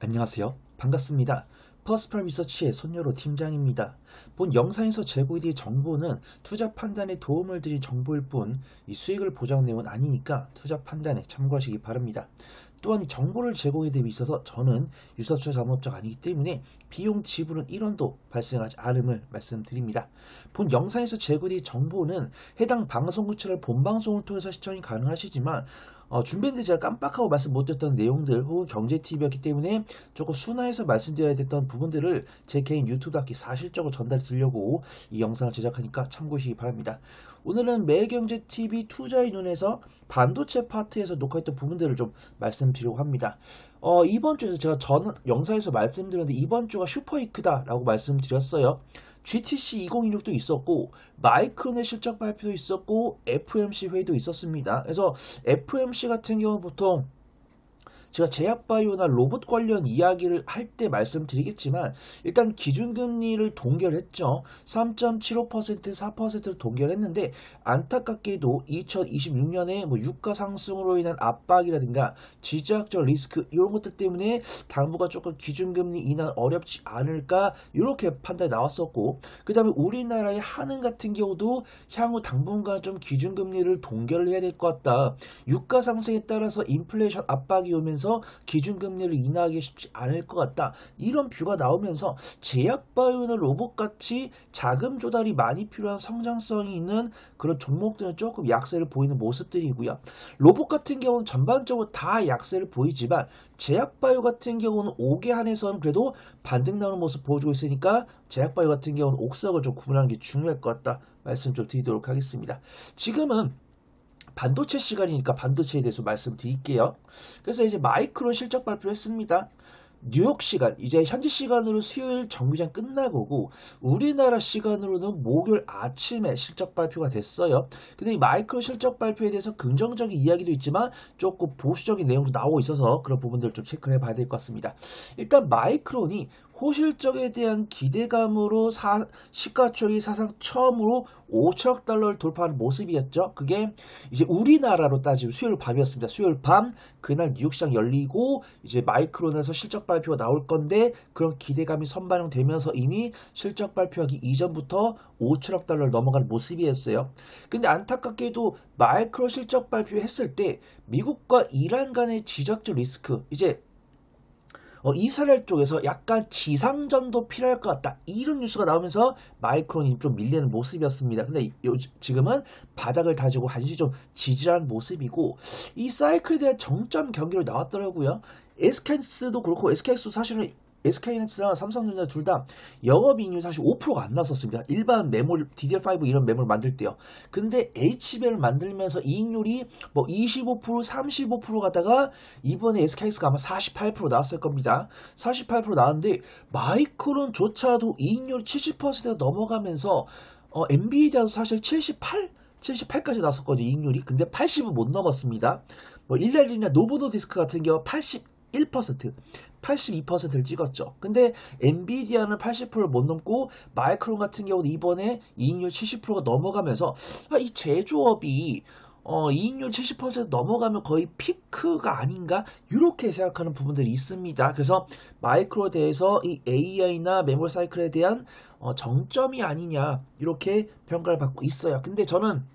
안녕하세요. 반갑습니다. 퍼스널 리서치의 손여로 팀장입니다. 본 영상에서 제공된 정보는 투자 판단에 도움을 드릴 정보일 뿐 이 수익을 보장 내용은 아니니까 투자 판단에 참고하시기 바랍니다. 또한 이 정보를 제공해 됨에 있어서 저는 유사투자 자문업자가 아니기 때문에 비용 지불은 1원도 발생하지 않음을 말씀드립니다. 본 영상에서 제공된 정보는 해당 방송국 채널 본방송을 통해서 시청이 가능하시지만 준비했는데 제가 깜빡하고 말씀 못했던 내용들 혹은 경제TV였기 때문에 조금 순화해서 말씀드려야 됐던 부분들을 제 개인 유튜브답게 사실적으로 전달해 드리려고 이 영상을 제작하니까 참고하시기 바랍니다. 오늘은 매일경제TV 투자의 눈에서 반도체 파트에서 녹화했던 부분들을 좀 말씀드리려고 합니다. 이번 주에서 제가 전 영상에서 말씀드렸는데 이번 주가 슈퍼위크다라고 말씀드렸어요. GTC 2026도 있었고 마이크론의 실적 발표도 있었고 FOMC 회의도 있었습니다. 그래서 FOMC 같은 경우는 보통 제가 제약바이오나 로봇 관련 이야기를 할 때 말씀드리겠지만 일단 기준금리를 동결했죠. 3.75% 4%를 동결했는데 안타깝게도 2026년에 유가 상승으로 인한 압박이라든가 지정학적 리스크 이런 것들 때문에 당부가 조금 기준금리 인하 어렵지 않을까 이렇게 판단이 나왔었고 그 다음에 우리나라의 한은 같은 경우도 향후 당분간 좀 기준금리를 동결을 해야 될 것 같다. 유가 상승에 따라서 인플레이션 압박이 오면서 기준금리를 인하하기 쉽지 않을 것 같다. 이런 뷰가 나오면서 제약바이오나 로봇같이 자금 조달이 많이 필요한 성장성이 있는 그런 종목들은 조금 약세를 보이는 모습들이고요. 로봇 같은 경우는 전반적으로 다 약세를 보이지만 제약바이오 같은 경우는 5개 한에서는 그래도 반등 나오는 모습 보여주고 있으니까 제약바이오 같은 경우는 옥석을 좀 구분하는 게 중요할 것 같다. 말씀 좀 드리도록 하겠습니다. 지금은 반도체 시간이니까 반도체에 대해서 말씀드릴게요. 그래서 이제 마이크론 실적 발표했습니다. 뉴욕 시간, 이제 현지 시간으로 수요일 정규장 끝나고고 우리나라 시간으로는 목요일 아침에 실적 발표가 됐어요. 근데 이 마이크론 실적 발표에 대해서 긍정적인 이야기도 있지만 조금 보수적인 내용도 나오고 있어서 그런 부분들을 좀 체크해 봐야 될 것 같습니다. 일단 마이크론이 호실적에 대한 기대감으로 시가총액이 사상 처음으로 5천억 달러를 돌파하는 모습이었죠. 그게 이제 우리나라로 따지면 수요일 밤이었습니다. 수요일 밤 그날 뉴욕 시장 열리고 이제 마이크론에서 실적 발표가 나올 건데 그런 기대감이 선반영되면서 이미 실적 발표하기 이전부터 5천억 달러를 넘어가는 모습이었어요. 근데 안타깝게도 마이크론 실적 발표했을 때 미국과 이란 간의 지정학적 리스크 이제 이스라엘 쪽에서 약간 지상전도 필요할 것 같다. 이런 뉴스가 나오면서 마이크론이 좀 밀리는 모습이었습니다. 근데 지금은 바닥을 다지고 한시 좀 지지한 모습이고 이 사이클에 대한 정점 경기로 나왔더라고요. SK스도 그렇고 SK스도 사실은 SK하이닉스랑 삼성전자 둘 다 영업이익률 사실 5%가 안 났었습니다. 일반 메모리 DDR5 이런 메모를 만들 때요. 근데 HBM을 만들면서 이익률이 25% 35% 가다가 이번에 SK하이닉스가 아마 48% 나왔을 겁니다. 48% 나왔는데 마이크론조차도 이익률 70%가 넘어가면서 엔비디아도 사실 78까지 나왔었거든요. 이익률이. 근데 80은 못 넘었습니다. 일렐리나 노보노디스크 같은 경우 81%, 82%를 찍었죠. 근데 엔비디아는 80%를 못 넘고 마이크론 같은 경우는 이번에 이익률 70%가 넘어가면서 이 제조업이 이익률 70% 넘어가면 거의 피크가 아닌가 이렇게 생각하는 부분들이 있습니다. 그래서 마이크로에 대해서 이 AI나 메모리 사이클에 대한 정점이 아니냐 이렇게 평가를 받고 있어요. 근데 저는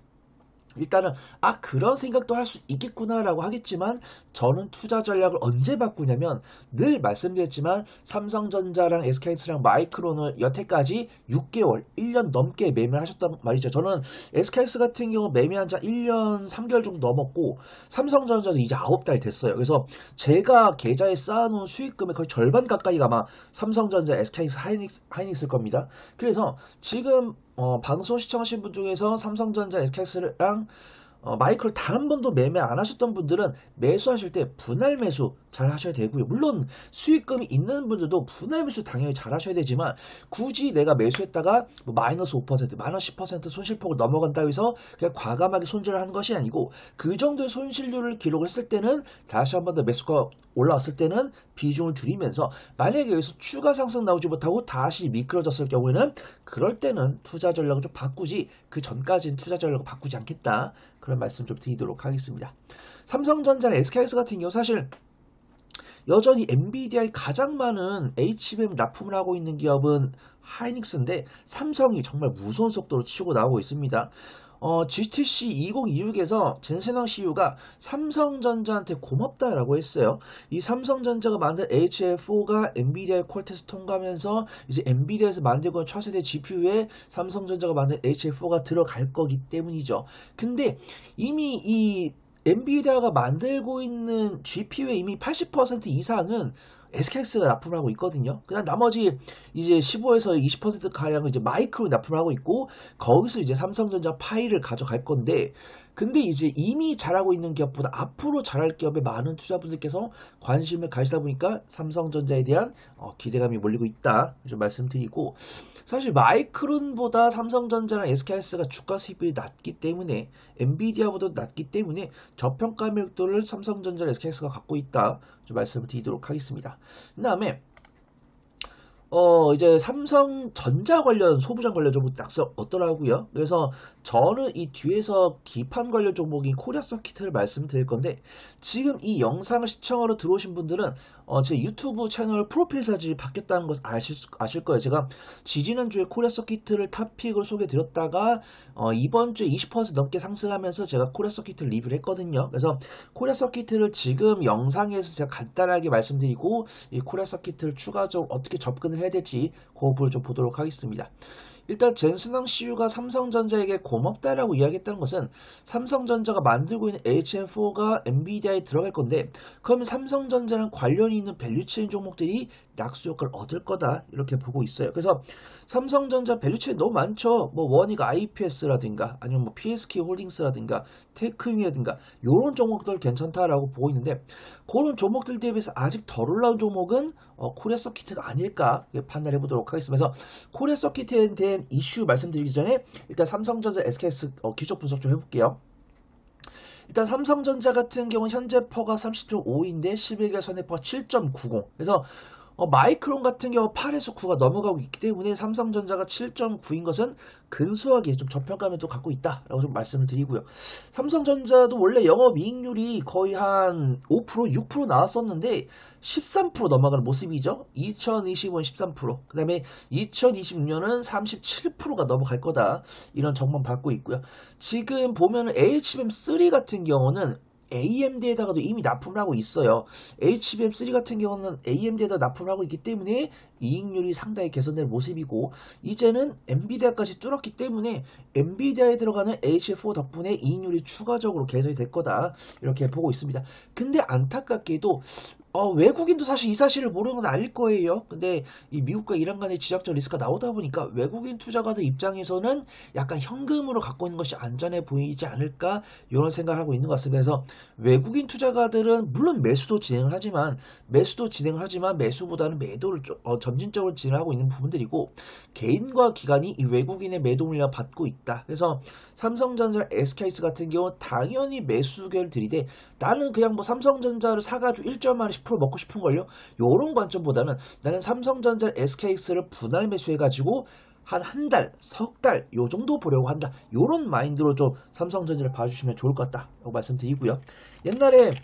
일단은 그런 생각도 할 수 있겠구나라고 하겠지만 저는 투자 전략을 언제 바꾸냐면 늘 말씀드렸지만 삼성전자랑 SK하이닉스랑 마이크론을 여태까지 6개월, 1년 넘게 매매를 하셨단 말이죠. 저는 SK하이닉스 같은 경우 매매한 지 1년 3개월 정도 넘었고 삼성전자도 이제 9달 됐어요. 그래서 제가 계좌에 쌓아놓은 수익금의 거의 절반 가까이가 아마 삼성전자, SK하이닉스, 하이닉스일 겁니다. 그래서 지금 방송 시청하신 분 중에서 삼성전자, SK하이닉스랑 마이크를 단 한 번도 매매 안 하셨던 분들은 매수하실 때 분할 매수 잘 하셔야 되고요. 물론 수익금이 있는 분들도 분할 매수 당연히 잘 하셔야 되지만 굳이 내가 매수했다가 마이너스 5%, 마이너스 10% 손실폭을 넘어간다고 해서 그냥 과감하게 손절을 하는 것이 아니고 그 정도의 손실률을 기록을 했을 때는 다시 한 번 더 매수가 올라왔을 때는 비중을 줄이면서 만약에 여기서 추가 상승 나오지 못하고 다시 미끄러졌을 경우에는 그럴 때는 투자 전략을 좀 바꾸지 그 전까지는 투자 전략을 바꾸지 않겠다. 그런 말씀 좀 드리도록 하겠습니다. 삼성전자나 SK하이닉스 같은 경우 사실 여전히 엔비디아에 가장 많은 HBM 납품을 하고 있는 기업은 하이닉스인데 삼성이 정말 무서운 속도로 치고 나오고 있습니다. GTC 2026에서 젠세낭 CEO가 삼성전자한테 고맙다라고 했어요. 이 삼성전자가 만든 HL4가 엔비디아의 콜 테스트 통과하면서 이제 엔비디아에서 만들고 있는 차세대 GPU에 삼성전자가 만든 HL4가 들어갈 거기 때문이죠. 근데 이미 이 엔비디아가 만들고 있는 GPU의 이미 80% 이상은 SKX가 납품을 하고 있거든요. 그다음 나머지 이제 15에서 20% 가량은 이제 마이크로 납품을 하고 있고 거기서 이제 삼성전자 파일을 가져갈 건데 근데 이제 이미 잘하고 있는 기업보다 앞으로 잘할 기업에 많은 투자분들께서 관심을 가지다 보니까 삼성전자에 대한 기대감이 몰리고 있다. 좀 말씀드리고 사실 마이크론보다 삼성전자랑 SKS가 주가 수익률이 낮기 때문에 엔비디아보다 낮기 때문에 저평가 매력도를 삼성전자, SKS가 갖고 있다. 좀 말씀을 드리도록 하겠습니다. 그 다음에 이제 삼성전자 관련 소부장 관련 종목 낙서 없더라고요. 그래서 저는 이 뒤에서 기판 관련 종목인 코리아 서킷을 말씀드릴 건데 지금 이 영상을 시청하러 들어오신 분들은 제 유튜브 채널 프로필 사진이 바뀌었다는 것을 아실 거예요. 제가 지지난주에 코리아 서킷을 탑픽을 소개드렸다가 이번 주에 20% 넘게 상승하면서 제가 코리아 서킷을 리뷰를 했거든요. 그래서 코리아 서킷을 지금 영상에서 제가 간단하게 말씀드리고 이 코리아 서킷을 추가적으로 어떻게 접근을 해야 될지 그 부분을 좀 보도록 하겠습니다. 일단 젠슨왕 CEO가 삼성전자에게 고맙다라고 이야기했다는 것은 삼성전자가 만들고 있는 HM4가 엔비디아에 들어갈 건데 그러면 삼성전자랑 관련이 있는 밸류체인 종목들이 약수 효과를 얻을 거다 이렇게 보고 있어요. 그래서 삼성전자 밸류체인 너무 많죠. 뭐 원익 IPS라든가 아니면 뭐 PSK 홀딩스라든가 테크윙이라든가 이런 종목들 괜찮다라고 보고 있는데 그런 종목들 대비해서 아직 덜 올라온 종목은 코리아 서킷가 아닐까 판단해 보도록 하겠습니다. 그래서 코리아 서킷에 대한 이슈 말씀드리기 전에 일단 삼성전자 SKS 기초 분석 좀 해볼게요. 일단 삼성전자 같은 경우는 현재 퍼가 30.5인데 11개월 선행퍼가 7.90. 그래서 마이크론 같은 경우 8에서 9가 넘어가고 있기 때문에 삼성전자가 7.9인 것은 근소하게 좀 저평가면도 갖고 있다라고 좀 말씀을 드리고요. 삼성전자도 원래 영업이익률이 거의 한 5%, 6% 나왔었는데 13% 넘어가는 모습이죠. 2025년 13%, 그 다음에 2026년은 37%가 넘어갈 거다. 이런 전망 받고 있고요. 지금 보면은 HBM3 같은 경우는 AMD에다가도 이미 납품을 하고 있어요. HBM3 같은 경우는 AMD에다 납품을 하고 있기 때문에 이익률이 상당히 개선된 모습이고 이제는 엔비디아까지 뚫었기 때문에 엔비디아에 들어가는 H4 덕분에 이익률이 추가적으로 개선이 될 거다 이렇게 보고 있습니다. 근데 안타깝게도 외국인도 사실 이 사실을 모르는 건 아닐 거예요. 근데 이 미국과 이란 간의 지정적 리스크가 나오다 보니까 외국인 투자가들 입장에서는 약간 현금으로 갖고 있는 것이 안전해 보이지 않을까 이런 생각을 하고 있는 것 같습니다. 그래서 외국인 투자가들은 물론 매수도 진행을 하지만 매수보다는 매도를 점진적으로 진행하고 있는 부분들이고 개인과 기관이 이 외국인의 매도 물량을 받고 있다. 그래서 삼성전자, SKS 같은 경우 당연히 매수 의견을 들이되 나는 그냥 뭐 삼성전자를 사가지고 1.1 10% 먹고 싶은걸요. 요런 관점보다는 나는 삼성전자 SKX를 분할 매수해가지고 한 달, 석 달, 요 정도 보려고 한다. 요런 마인드로 좀 삼성전자를 봐주시면 좋을 것 같다. 라고 말씀드리고요. 옛날에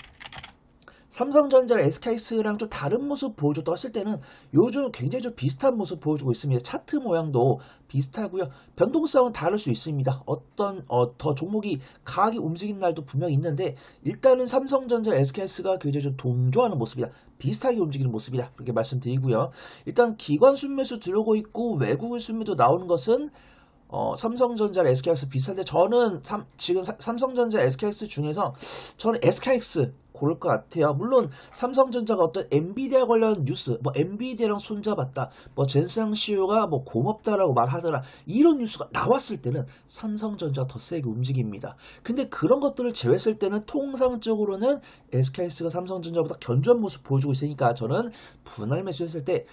삼성전자 SKS랑 좀 다른 모습 보여줬던 때는 요즘 굉장히 좀 비슷한 모습 보여주고 있습니다. 차트 모양도 비슷하고요. 변동성은 다를 수 있습니다. 어떤 더 종목이 강하게 움직이는 날도 분명히 있는데 일단은 삼성전자 SKS가 굉장히 좀 동조하는 모습이다. 비슷하게 움직이는 모습이다. 그렇게 말씀드리고요. 일단 기관 순매수 들어오고 있고 외국인 순매도 나오는 것은 삼성전자, SKX 비슷한데 저는 지금 삼성전자, SKX 중에서 저는 SKX 고를 것 같아요. 물론 삼성전자가 어떤 엔비디아 관련 뉴스, 뭐 엔비디아랑 손잡았다, 뭐 젠상 CEO가 뭐 고맙다라고 말하더라 이런 뉴스가 나왔을 때는 삼성전자가 더 세게 움직입니다. 근데 그런 것들을 제외했을 때는 통상적으로는 SKX가 삼성전자보다 견조한 모습 보여주고 있으니까 저는 분할 매수했을 때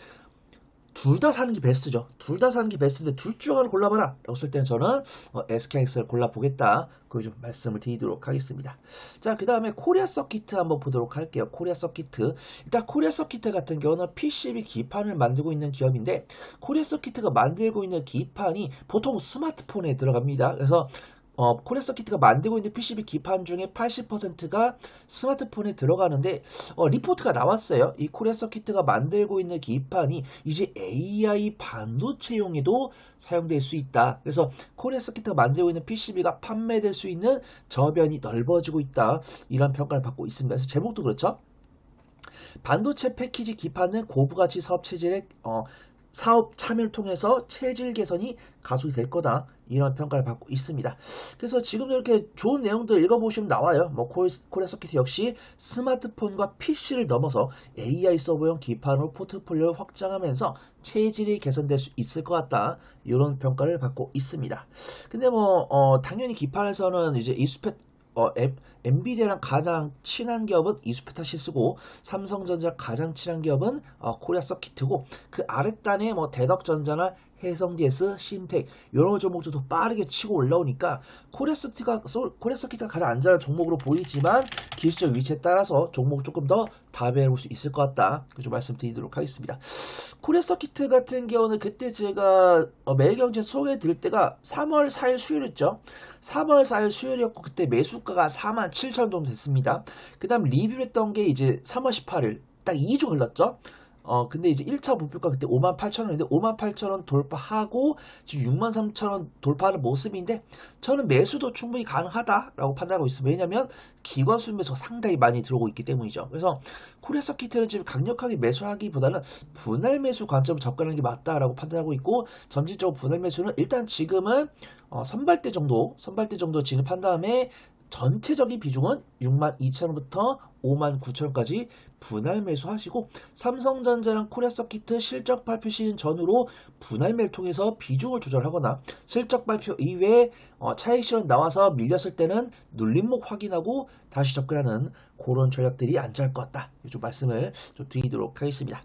둘 다 사는 게 베스트죠. 둘 다 사는 게 베스트인데 둘 중 하나를 골라봐라 라고 했을 때는 저는 SKX를 골라보겠다. 그걸 좀 말씀을 드리도록 하겠습니다. 자, 그 다음에 코리아 서킷 한번 보도록 할게요. 코리아 서킷. 일단 코리아 서킷 같은 경우는 PCB 기판을 만들고 있는 기업인데 코리아 서킷가 만들고 있는 기판이 보통 스마트폰에 들어갑니다. 그래서 코리아 서킷가 만들고 있는 PCB 기판 중에 80%가 스마트폰에 들어가는데 리포트가 나왔어요. 이 코리아 서킷가 만들고 있는 기판이 이제 AI 반도체용에도 사용될 수 있다. 그래서 코리아 서킷가 만들고 있는 PCB가 판매될 수 있는 저변이 넓어지고 있다. 이런 평가를 받고 있습니다. 그래서 제목도 그렇죠. 반도체 패키지 기판은 고부가치 사업 체질의 사업 참여를 통해서 체질 개선이 가속이 될 거다. 이런 평가를 받고 있습니다. 그래서 지금도 이렇게 좋은 내용들 읽어보시면 나와요. 뭐 코리아 서킷 역시 스마트폰과 PC를 넘어서 AI 서버용 기판으로 포트폴리오를 확장하면서 체질이 개선될 수 있을 것 같다. 이런 평가를 받고 있습니다. 근데 뭐 당연히 기판에서는 이제 이스펙 엔비디아랑 가장 친한 기업은 이수페타시스고 삼성전자 가장 친한 기업은 코리아 서킷이고 그 아랫단에 뭐 대덕전자나 해성DS, 신텍 이런 종목들도 빠르게 치고 올라오니까 코리아 서킷가 가장 안전한 종목으로 보이지만 기술적 위치에 따라서 종목을 조금 더 다배해 볼 수 있을 것 같다. 좀 말씀드리도록 하겠습니다. 코리아 서킷 같은 경우는 그때 제가 매일경제 소개해 드릴 때가 3월 4일 수요일이었죠. 3월 4일 수요일이었고 그때 매수가가 47,000원 정도 됐습니다. 그 다음 리뷰했던 게 이제 3월 18일 딱 2주 흘렀죠. 근데 이제 1차 목표가 그때 58,000원인데 58,000원 돌파하고 지금 63,000원 돌파하는 모습인데 저는 매수도 충분히 가능하다라고 판단하고 있습니다. 왜냐면 기관 수익 매수가 상당히 많이 들어오고 있기 때문이죠. 그래서 코리아 서킷은 지금 강력하게 매수하기보다는 분할 매수 관점을 접근하는 게 맞다라고 판단하고 있고 점진적으로 분할 매수는 일단 지금은 선발대 정도 진입한 다음에 전체적인 비중은 62,000원부터 59,000원까지 분할 매수하시고 삼성전자랑 코리아 서킷 실적 발표 시즌 전후로 분할 매를 통해서 비중을 조절하거나 실적 발표 이외에 차익 실현 나와서 밀렸을 때는 눌림목 확인하고 다시 접근하는 그런 전략들이 안전할 것 같다. 좀 말씀을 좀 드리도록 하겠습니다.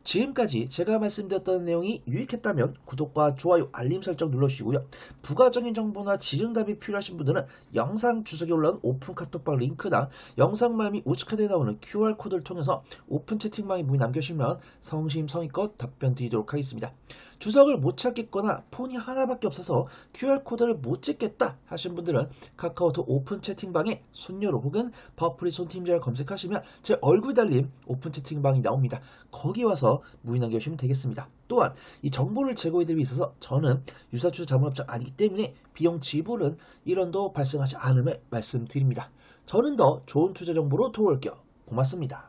지금까지 제가 말씀드렸던 내용이 유익했다면 구독과 좋아요, 알림 설정 눌러주시고요. 부가적인 정보나 지능답이 필요하신 분들은 영상 주석에 올라온 오픈 카톡방 링크나 영상 말미 우측에 나오는 QR코드를 통해서 오픈 채팅방에 문의 남겨주시면 성심성의껏 답변 드리도록 하겠습니다. 주석을 못 찾겠거나 폰이 하나밖에 없어서 QR코드를 못 찍겠다 하신 분들은 카카오톡 오픈 채팅방에 손녀로 혹은 버프리 손팀장을 검색하시면 제 얼굴 달린 오픈 채팅방이 나옵니다. 거기 와서 문의 남겨주시면 되겠습니다. 또한 이 정보를 제공해드리기 위해서 저는 유사투자 자문업자 아니기 때문에 비용 지불은 1원도 발생하지 않음을 말씀드립니다. 저는 더 좋은 투자 정보로 돌아올게요. 고맙습니다.